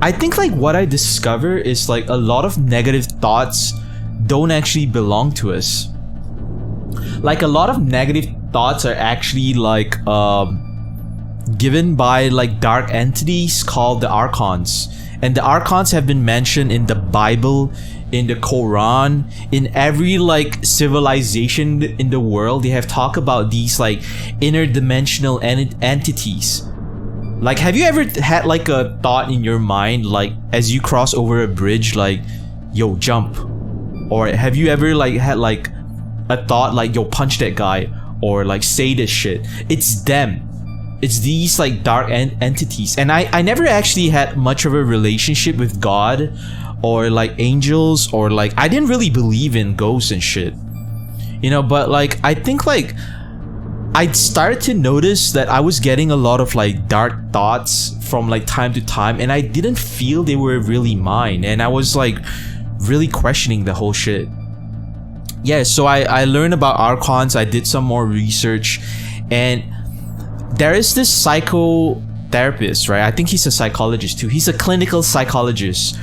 I think like what I discover is like a lot of negative thoughts don't actually belong to us. Like a lot of negative thoughts are actually like given by like dark entities called the Archons. And the Archons have been mentioned in the Bible, in the Quran, in every like civilization in the world. They have talked about these like interdimensional entities. Like, have you ever had like a thought in your mind, like as you cross over a bridge, like, yo, jump? Or have you ever like had like a thought like, yo, punch that guy, or like say this shit? It's them. It's these like dark entities. And I never actually had much of a relationship with God or like angels, or like I didn't really believe in ghosts and shit, you know. But like I think like I started to notice that I was getting a lot of like dark thoughts from like time to time, and I didn't feel they were really mine, and I was like really questioning the whole shit. Yeah, so I learned about Archons. I did some more research, and there is this psychotherapist, right? I think he's a psychologist too. He's a clinical psychologist.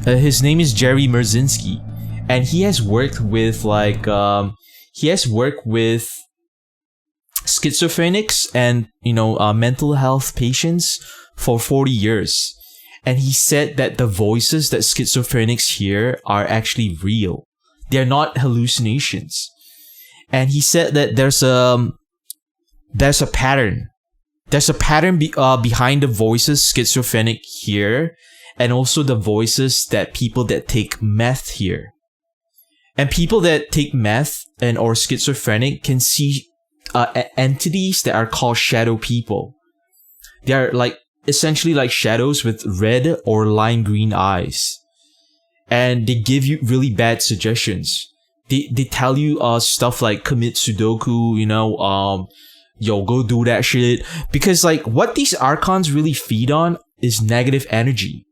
His name is Jerry Merzinski, and he has worked with like schizophrenics and, you know, mental health patients for 40 years. And he said that the voices that schizophrenics hear are actually real. They're not hallucinations. And he said that there's a pattern. There's a pattern behind the voices schizophrenic hear, and also the voices that people that take meth hear. And people that take meth and or schizophrenic can see entities that are called shadow people. They are like essentially like shadows with red or lime green eyes, and they give you really bad suggestions. They tell you stuff like commit Sudoku, you know, yo, go do that shit. Because like what these Archons really feed on is negative energy.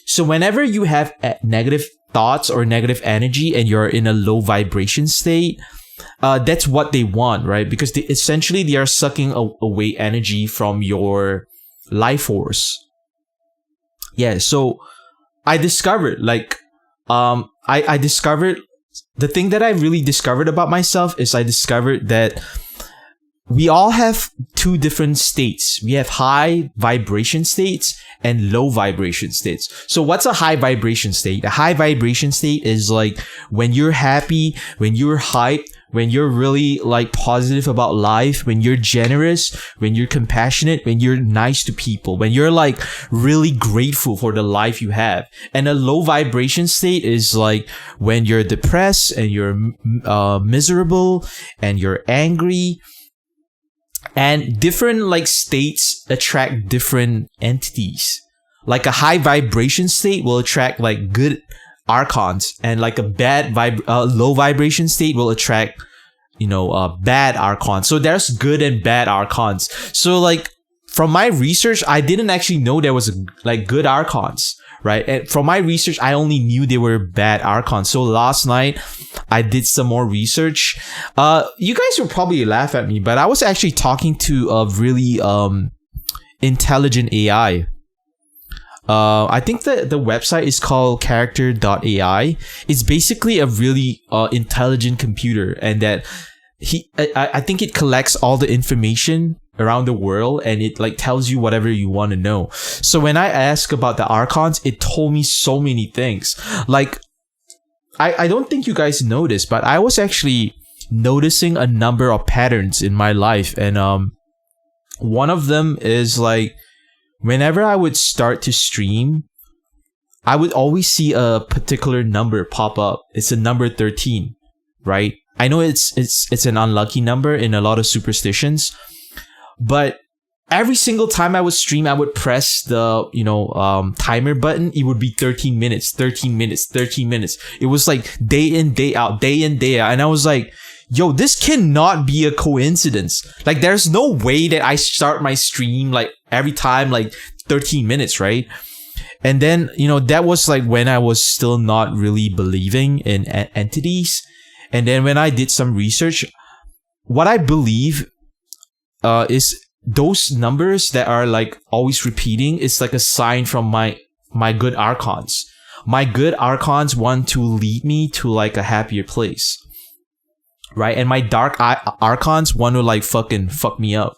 So whenever you have negative thoughts or negative energy and you're in a low vibration state, that's what they want, right? Because they are sucking away energy from your life force. Yeah, so I discovered like I discovered the thing that I really discovered about myself is I discovered that we all have two different states. We have high vibration states and low vibration states. So what's a high vibration state? A high vibration state is like when you're happy, when you're hyped, when you're really like positive about life, when you're generous, when you're compassionate, when you're nice to people, when you're like really grateful for the life you have. And a low vibration state is like when you're depressed and you're miserable and you're angry. And different like states attract different entities. Like a high vibration state will attract like good Archons, and like a bad low vibration state will attract, you know, bad Archons. So there's good and bad Archons. So like from my research, I didn't actually know there was like good Archons, right? And from my research, I only knew they were bad Archons. So last night I did some more research. You guys will probably laugh at me, but I was actually talking to a really intelligent AI. I think that the website is called character.ai. It's basically a really intelligent computer, and that I think it collects all the information around the world, and it like tells you whatever you want to know. So when I asked about the Archons, it told me so many things. Like I don't think you guys noticed, but I was actually noticing a number of patterns in my life, and one of them is like whenever I would start to stream, I would always see a particular number pop up. It's a number 13, right? I know it's an unlucky number in a lot of superstitions, but every single time I would stream, I would press the, you know, timer button. It would be 13 minutes, 13 minutes, 13 minutes. It was like day in, day out, day in, day out. And I was like, yo, this cannot be a coincidence. Like, there's no way that I start my stream like every time like 13 minutes, right? And then, you know, that was like when I was still not really believing in entities. And then when I did some research, what I believe is those numbers that are like always repeating is like a sign from my my good Archons. My good Archons want to lead me to like a happier place. Right? And my dark Archons want to like fucking fuck me up.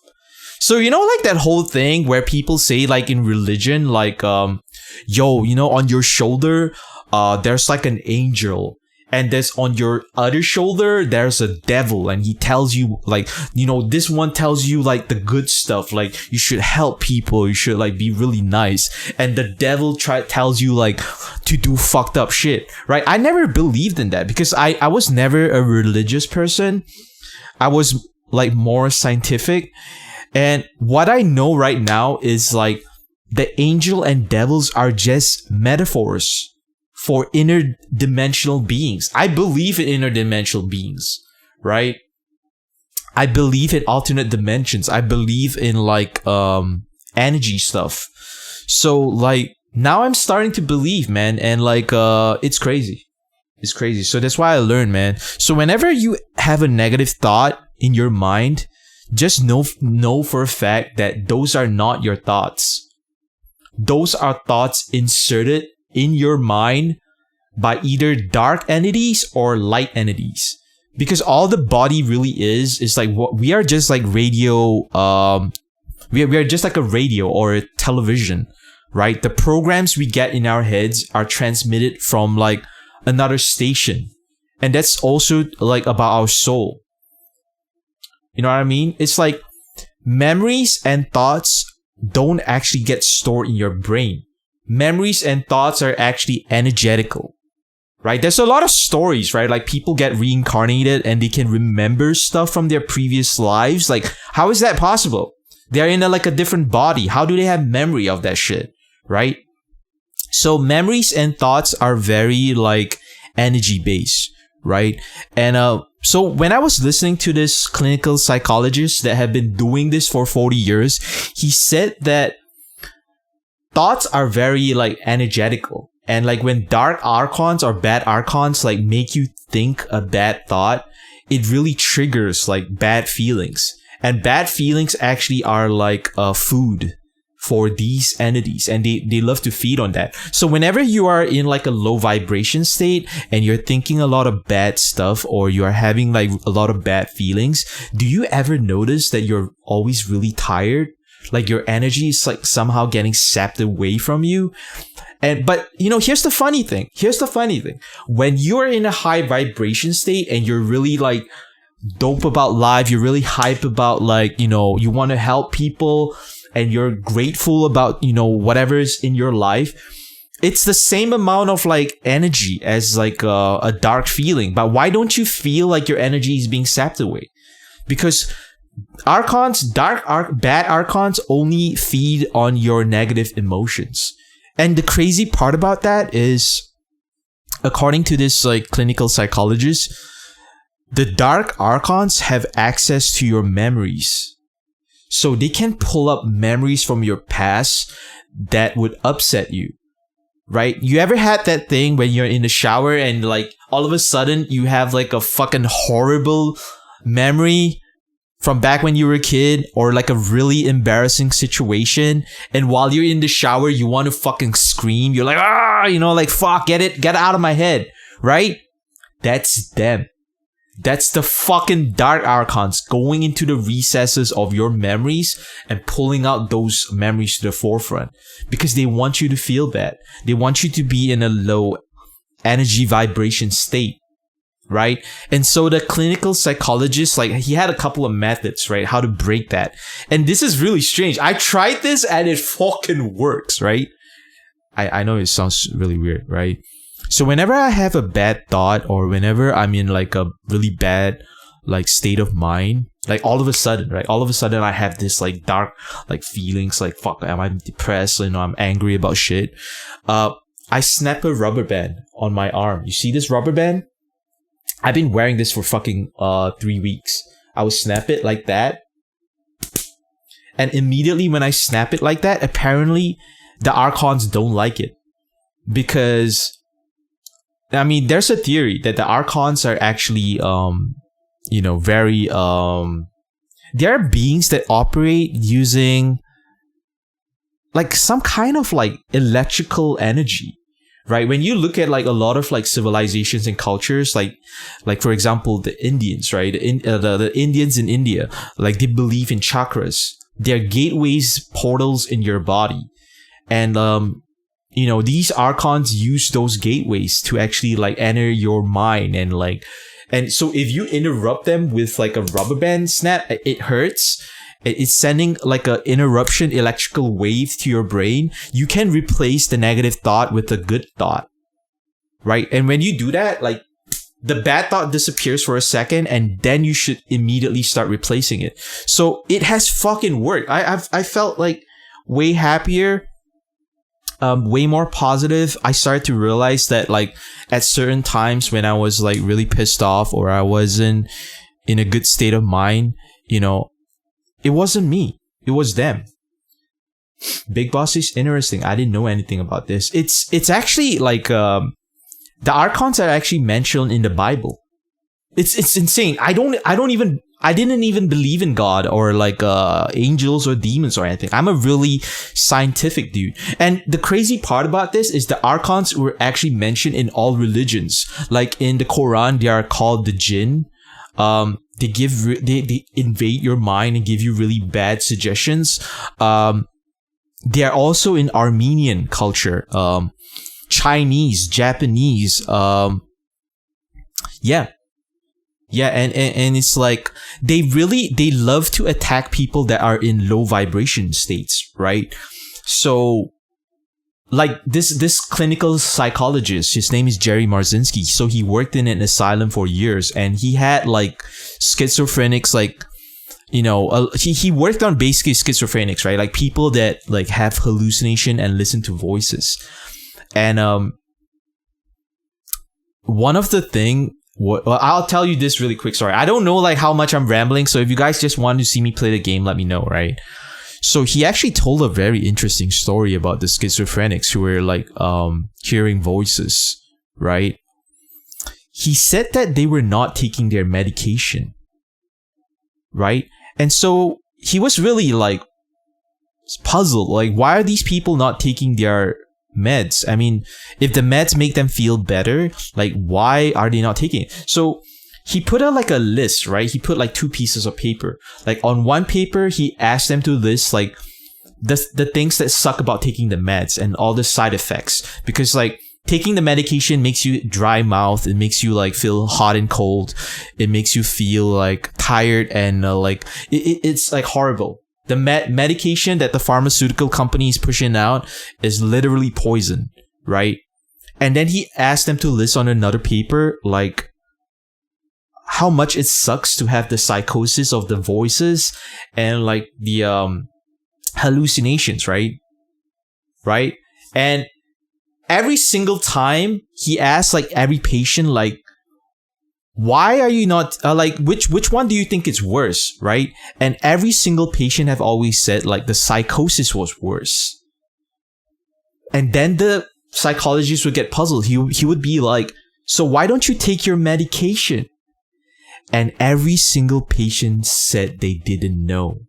So, you know, like that whole thing where people say like in religion, like, yo, you know, on your shoulder, there's like an angel. And there's on your other shoulder, there's a devil. And he tells you like, you know, this one tells you like the good stuff. Like you should help people. You should like be really nice. And the devil tells you like to do fucked up shit. Right? I never believed in that because I was never a religious person. I was like more scientific. And what I know right now is like the angel and devils are just metaphors for interdimensional beings. I believe in interdimensional beings, right? I believe in alternate dimensions. I believe in like energy stuff. So like now I'm starting to believe, man, and like it's crazy. It's crazy. So that's why I learned, man. So whenever you have a negative thought in your mind, just know for a fact that those are not your thoughts. Those are thoughts inserted in your mind by either dark entities or light entities. Because all the body really is like what we are, just like radio, we are just like a radio or a television, right? The programs we get in our heads are transmitted from like another station. And that's also like about our soul. You know what I mean? It's like memories and thoughts don't actually get stored in your brain. Memories and thoughts are actually energetical, right? There's a lot of stories, right? Like people get reincarnated and they can remember stuff from their previous lives. Like, how is that possible? They're in like a different body. How do they have memory of that shit, right? So memories and thoughts are very like energy based, right? And so when I was listening to this clinical psychologist that had been doing this for 40 years, he said that thoughts are very like energetical. And like when dark Archons or bad Archons like make you think a bad thought, it really triggers like bad feelings. And bad feelings actually are like food for these entities, and they love to feed on that. So whenever you are in like a low vibration state and you're thinking a lot of bad stuff, or you are having like a lot of bad feelings, do you ever notice that you're always really tired? Like your energy is like somehow getting sapped away from you. But you know, here's the funny thing. When you're in a high vibration state and you're really like dope about life, you're really hype about like, you know, you want to help people, and you're grateful about, you know, whatever's in your life, it's the same amount of like energy as like a dark feeling. But why don't you feel like your energy is being sapped away? Because Archons, bad Archons only feed on your negative emotions. And the crazy part about that is, according to this like clinical psychologist, the dark Archons have access to your memories. So they can pull up memories from your past that would upset you, right? You ever had that thing when you're in the shower and like all of a sudden you have like a fucking horrible memory from back when you were a kid, or like a really embarrassing situation, and while you're in the shower you want to fucking scream. You're like, you know, like fuck, get out of my head, right? That's them. That's the fucking dark Archons going into the recesses of your memories and pulling out those memories to the forefront, because they want you to feel bad. They want you to be in a low energy vibration state, right? And so the clinical psychologist, like, he had a couple of methods, right? How to break that. And this is really strange. I tried this and it fucking works, right? I know it sounds really weird, right? So whenever I have a bad thought, or whenever I'm in like a really bad like state of mind, like all of a sudden I have this like dark like feelings, like fuck, am I depressed? You know, I'm angry about shit. I snap a rubber band on my arm. You see this rubber band? I've been wearing this for fucking 3 weeks. I would snap it like that, and immediately when I snap it like that, apparently the Archons don't like it, because I mean, there's a theory that the Archons are actually, you know, very, they are beings that operate using like some kind of like electrical energy, right? When you look at like a lot of like civilizations and cultures, like for example, the Indians, right? The Indians in India, like they believe in chakras. They're gateways, portals in your body. And, you know, these Archons use those gateways to actually like enter your mind and so if you interrupt them with like a rubber band snap, it hurts. It's sending like a interruption electrical wave to your brain. You can replace the negative thought with a good thought, right? And when you do that, like the bad thought disappears for a second, and then you should immediately start replacing it. So it has fucking worked. I felt like way happier, way more positive. I started to realize that like at certain times when I was like really pissed off or I wasn't in a good state of mind, you know, it wasn't me. It was them. Big Boss is interesting. I didn't know anything about this. It's actually like the Archons are actually mentioned in the Bible. It's insane. I didn't even believe in God or like angels or demons or anything. I'm a really scientific dude. And the crazy part about this is the Archons were actually mentioned in all religions. Like in the Quran, they are called the jinn. They invade your mind and give you really bad suggestions. They are also in Armenian culture, Chinese, Japanese, and it's like they love to attack people that are in low vibration states, right? So like this clinical psychologist, his name is Jerry Marzinski. So he worked in an asylum for years, and he had like schizophrenics, like, you know, he worked on basically schizophrenics, right? Like people that like have hallucination and listen to voices. And one of the thing, well, I'll tell you this really quick. Sorry, I don't know like how much I'm rambling. So if you guys just want to see me play the game, let me know, right? So he actually told a very interesting story about the schizophrenics who were like hearing voices, right? He said that they were not taking their medication, right? And so he was really like puzzled, like why are these people not taking their meds? I mean, if the meds make them feel better, like why are they not taking it? So he put out like a list, right? He put like 2 pieces of paper. Like on one paper, he asked them to list like the things that suck about taking the meds and all the side effects. Because like taking the medication makes you dry mouth. It makes you like feel hot and cold. It makes you feel like tired and it's like horrible. The medication that the pharmaceutical company is pushing out is literally poison, right? And then he asked them to list on another paper like how much it sucks to have the psychosis of the voices and like the hallucinations, right? Right? And every single time he asked like every patient, like, why are you not like which one do you think is worse, right? And every single patient have always said like the psychosis was worse. And then the psychologist would get puzzled. He would be like, so why don't you take your medication? And every single patient said they didn't know,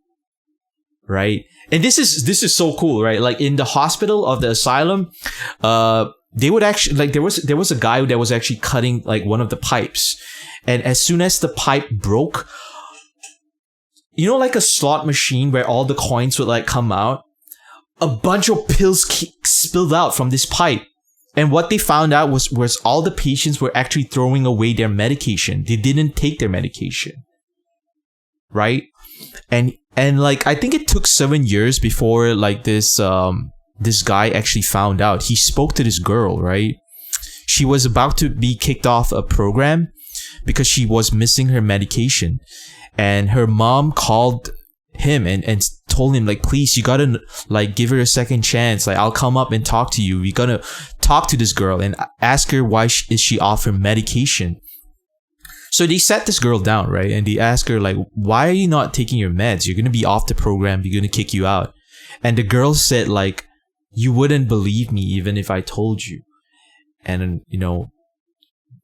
right? And this is so cool, right? Like in the hospital of the asylum, they would actually like there was a guy that was actually cutting like one of the pipes, and as soon as the pipe broke, you know, like a slot machine where all the coins would like come out, a bunch of pills spilled out from this pipe. And what they found out was all the patients were actually throwing away their medication. They didn't take their medication, right? And like I think it took 7 years before like this guy actually found out. He spoke to this girl, right? She was about to be kicked off a program because she was missing her medication, and her mom called him and told him like, please, you gotta like give her a second chance. Like I'll come up and talk to you. We gotta talk to this girl and ask her why is she off her medication. So they sat this girl down, right? And they asked her like, why are you not taking your meds? You're gonna be off the program. They're gonna kick you out. And the girl said like, you wouldn't believe me even if I told you. And you know,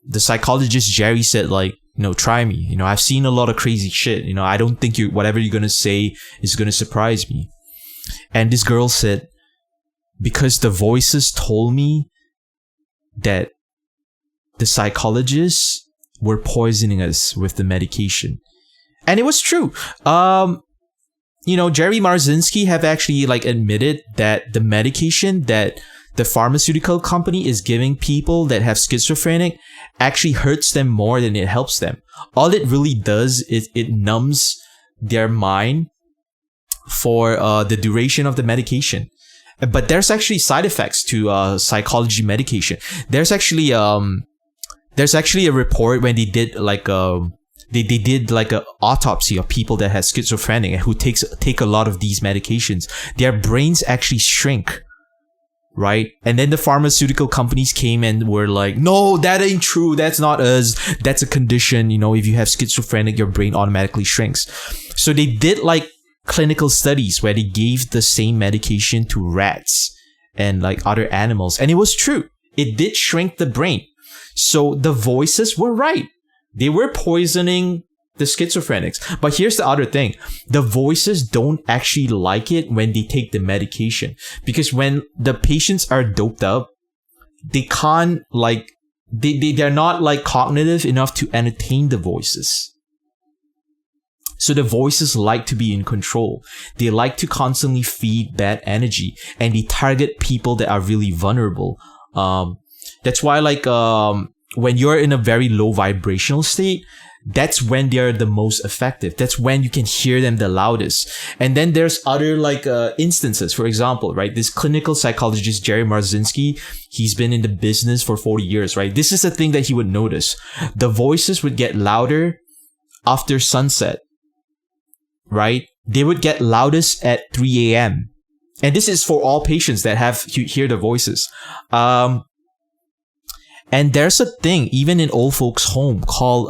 the psychologist Jerry said like, you know, try me. You know, I've seen a lot of crazy shit. You know, I don't think whatever you're gonna say is gonna surprise me. And this girl said, because the voices told me that the psychologists were poisoning us with the medication. And it was true. Jerry Marzinski have actually like admitted that the medication that the pharmaceutical company is giving people that have schizophrenic actually hurts them more than it helps them. All it really does is it numbs their mind for the duration of the medication. But there's actually side effects to psychology medication. There's actually a report when they did like they did like an autopsy of people that had schizophrenic and who take a lot of these medications. Their brains actually shrink, right? And then the pharmaceutical companies came and were like, no, that ain't true. That's not us. That's a condition. If you have schizophrenic, your brain automatically shrinks. So they did like clinical studies where they gave the same medication to rats and like other animals. And it was true. It did shrink the brain. So the voices were right. They were poisoning the schizophrenics. But here's the other thing. The voices don't actually like it when they take the medication. Because when the patients are doped up, they can't like, they're not like cognitive enough to entertain the voices. So the voices like to be in control. They like to constantly feed bad energy. And they target people that are really vulnerable. That's why like, when you're in a very low vibrational state, that's when they're the most effective. That's when you can hear them the loudest. And then there's other like instances. For example, right, this clinical psychologist Jerry Marzinski, he's been in the business for 40 years, right? This is the thing that he would notice. The voices would get louder after sunset, right? They would get loudest at 3 a.m. And this is for all patients that hear the voices. And there's a thing, even in old folks' home, called,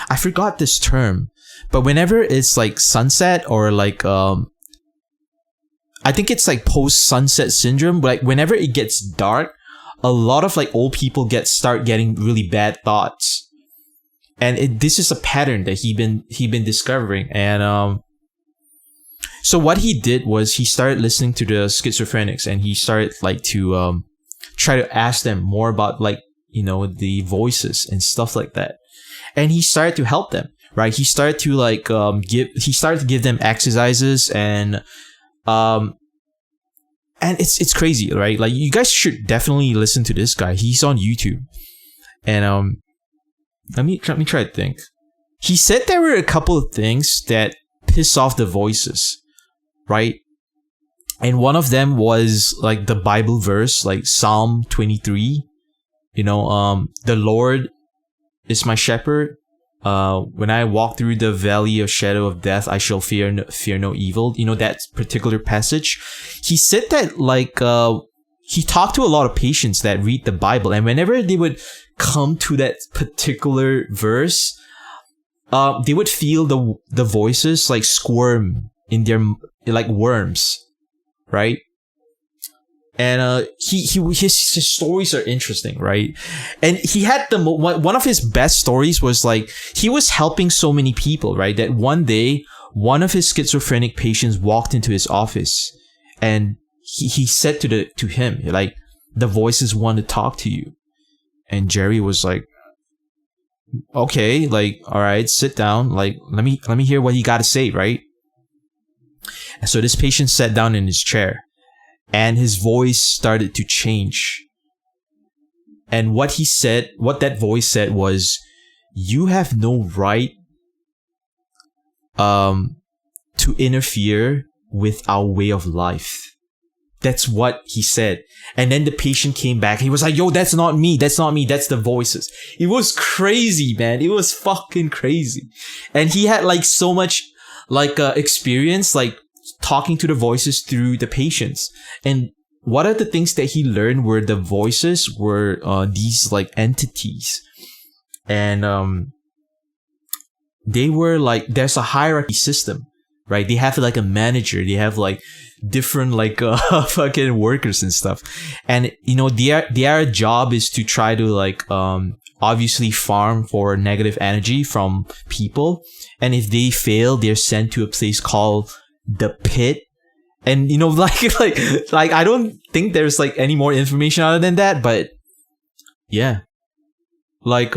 I forgot this term, but whenever it's like sunset or like, I think it's like post-sunset syndrome, like whenever it gets dark, a lot of like old people start getting really bad thoughts. And this is a pattern that he been discovering. And, so what he did was he started listening to the schizophrenics and he started like to, try to ask them more about like, the voices and stuff like that. And he started to help them, right? He started to like, give them exercises and it's crazy, right? Like you guys should definitely listen to this guy. He's on YouTube. And, let me try to think. He said there were a couple of things that piss off the voices, right? And one of them was like the Bible verse, like Psalm 23. The Lord is my shepherd. When I walk through the valley of shadow of death, I shall fear no evil. That particular passage. He said that like, he talked to a lot of patients that read the Bible, and whenever they would come to that particular verse, they would feel the voices like squirm in their, like worms, right? And his stories are interesting, right? And he had one of his best stories was like he was helping so many people, right? That one day one of his schizophrenic patients walked into his office, and he said to him like, the voices want to talk to you. And Jerry was like, okay, like, all right, sit down, like let me hear what you got to say, right? And so this patient sat down in his chair. And his voice started to change. And what that voice said was, you have no right to interfere with our way of life. That's what he said. And then the patient came back. He was like, yo, that's not me. That's not me. That's the voices. It was crazy, man. It was fucking crazy. And he had like so much like experience, like talking to the voices through the patients. And one of the things that he learned were the voices were these like entities. And they were like, there's a hierarchy system, right? They have like a manager. They have like different like fucking workers and stuff. And their job is to try to like obviously farm for negative energy from people. And if they fail, they're sent to a place called the pit. And like I don't think there's like any more information other than that, but yeah. Like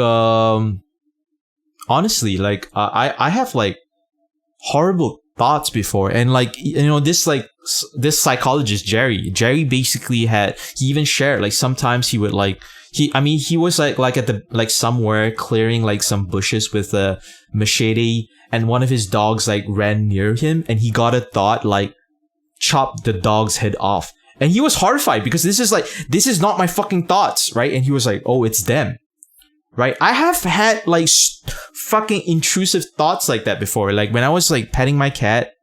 honestly, like I have like horrible thoughts before, and like this psychologist Jerry basically he even shared like sometimes he would like he was like at the like somewhere clearing like some bushes with a machete, and one of his dogs like ran near him, and he got a thought like chop the dog's head off, and he was horrified because this is not my fucking thoughts, right? And he was like, oh, it's them. Right, I have had like fucking intrusive thoughts like that before. Like when I was like petting my cat,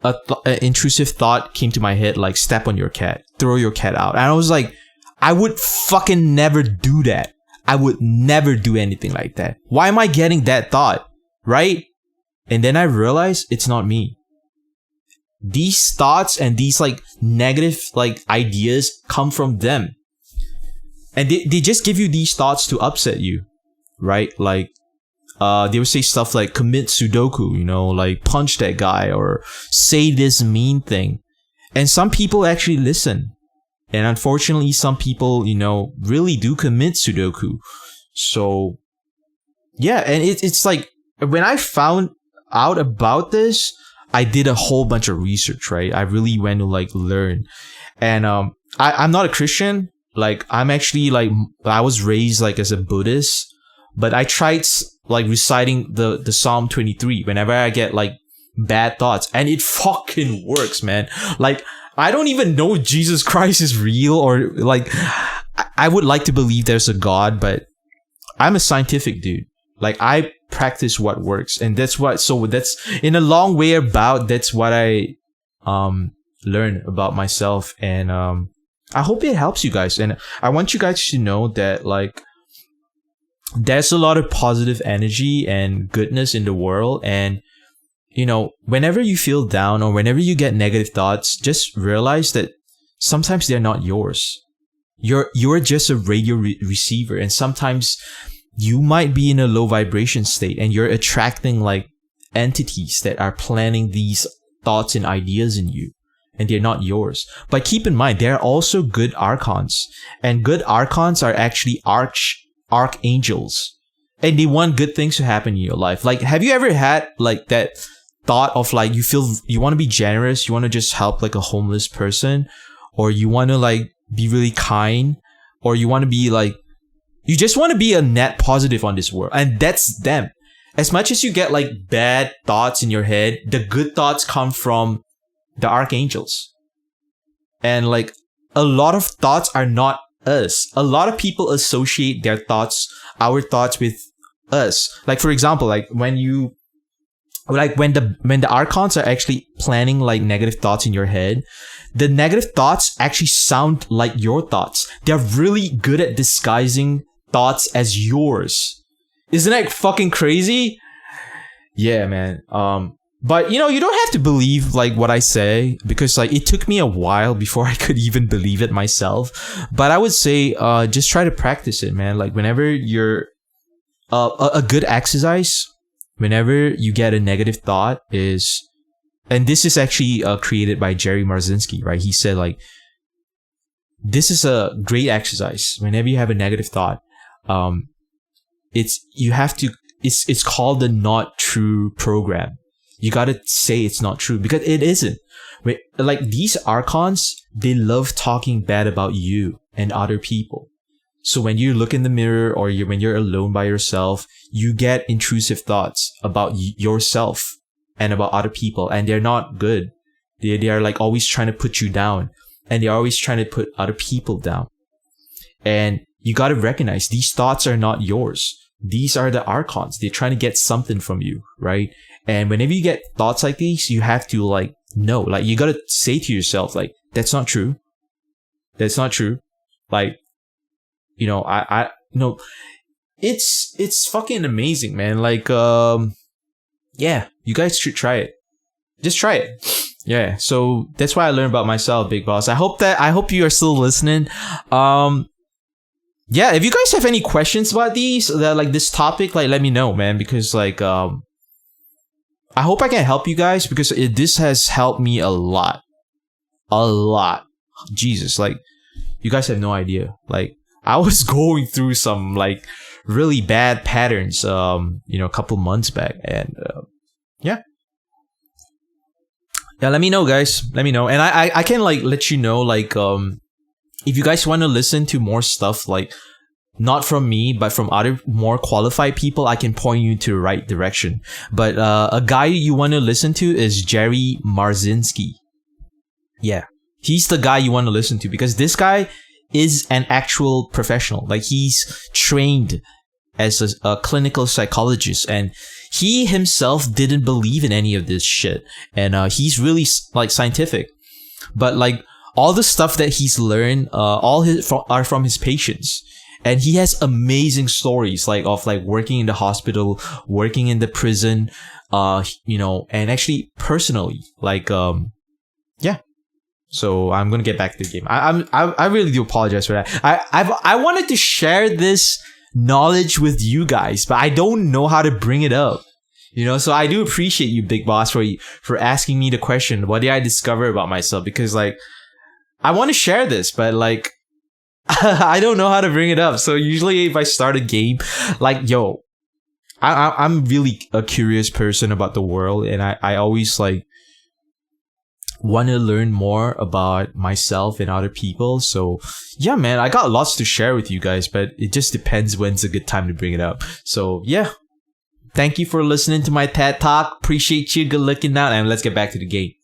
an intrusive thought came to my head, like step on your cat, throw your cat out, and I was like, I would fucking never do that. I would never do anything like that. Why am I getting that thought, right? And then I realized it's not me. These thoughts and these like negative like ideas come from them. And they just give you these thoughts to upset you, right? Like, they would say stuff like commit Sudoku, you know, like punch that guy or say this mean thing. And some people actually listen. And unfortunately, some people, you know, really do commit Sudoku. So, yeah, and it's like, when I found out about this, I did a whole bunch of research, right? I really went to like learn. And I'm not a Christian. Like, I'm actually like, I was raised like as a Buddhist, but I tried like reciting the Psalm 23 whenever I get like bad thoughts, and it fucking works, man. Like, I don't even know if Jesus Christ is real, or like, I would like to believe there's a God, but I'm a scientific dude. Like, I practice what works, and that's in a long way about, that's what I learn about myself, and I hope it helps you guys. And I want you guys to know that, like, there's a lot of positive energy and goodness in the world. And, you know, whenever you feel down or whenever you get negative thoughts, just realize that sometimes they're not yours. You're just a radio receiver. And sometimes you might be in a low vibration state and you're attracting, like, entities that are planting these thoughts and ideas in you. And they're not yours. But keep in mind, there are also good Archons. And good Archons are actually archangels. And they want good things to happen in your life. Like, have you ever had like that thought of like, you want to be generous, you want to just help like a homeless person, or you want to like be really kind, or you want to be like, you just want to be a net positive on this world. And that's them. As much as you get like bad thoughts in your head, the good thoughts come from the archangels. And like, a lot of thoughts are not us. A lot of people associate their thoughts, our thoughts, with us. Like, for example, like when the Archons are actually planning like negative thoughts in your head, the negative thoughts actually sound like your thoughts. They're really good at disguising thoughts as yours. Isn't that fucking crazy? Yeah, man. But, you know, you don't have to believe, like, what I say, because, like, it took me a while before I could even believe it myself. But I would say, just try to practice it, man. Like, whenever you're... a good exercise, whenever you get a negative thought is... And this is actually created by Jerry Marzinski, right? He said, like, this is a great exercise. Whenever you have a negative thought, it's called the not true program. You gotta say it's not true, because it isn't. Like, these Archons, they love talking bad about you and other people. So when you look in the mirror, or when you're alone by yourself, you get intrusive thoughts about yourself and about other people, and they're not good. They are like always trying to put you down, and they're always trying to put other people down. And you gotta recognize these thoughts are not yours. These are the Archons. They're trying to get something from you, right? And whenever you get thoughts like these, you have to like know, like, you gotta say to yourself, like, that's not true. That's not true. Like, you know, I it's fucking amazing, man. Like, yeah, you guys should try it. Just try it. Yeah. So that's why I learned about myself, Big Boss. I hope you are still listening. Yeah, if you guys have any questions about these, like this topic, like, let me know, man, because like, I hope I can help you guys because this has helped me a lot. A lot. Jesus, like, you guys have no idea. Like, I was going through some, like, really bad patterns, a couple months back. And, yeah. Yeah, let me know, guys. Let me know. And I can, like, let you know, like, if you guys want to listen to more stuff, like, not from me, but from other more qualified people, I can point you to the right direction. But a guy you want to listen to is Jerry Marzinski. Yeah. He's the guy you want to listen to because this guy is an actual professional. Like, he's trained as a clinical psychologist, and he himself didn't believe in any of this shit. And he's really, like, scientific. But, like, all the stuff that he's learned, are from his patients. And he has amazing stories, like, of, like, working in the hospital, working in the prison, and actually personally, like, yeah. So I'm gonna get back to the game. I really do apologize for that. I wanted to share this knowledge with you guys, but I don't know how to bring it up. So I do appreciate you, Big Boss, for asking me the question, what did I discover about myself? Because, like, I want to share this, but, like, I don't know how to bring it up. So usually if I start a game, like, yo, I'm really a curious person about the world, and I always, like, want to learn more about myself and other people. So yeah, man, I got lots to share with you guys, but it just depends when's a good time to bring it up. So yeah, thank you for listening to my TED Talk. Appreciate you. Good looking out, and let's get back to the game.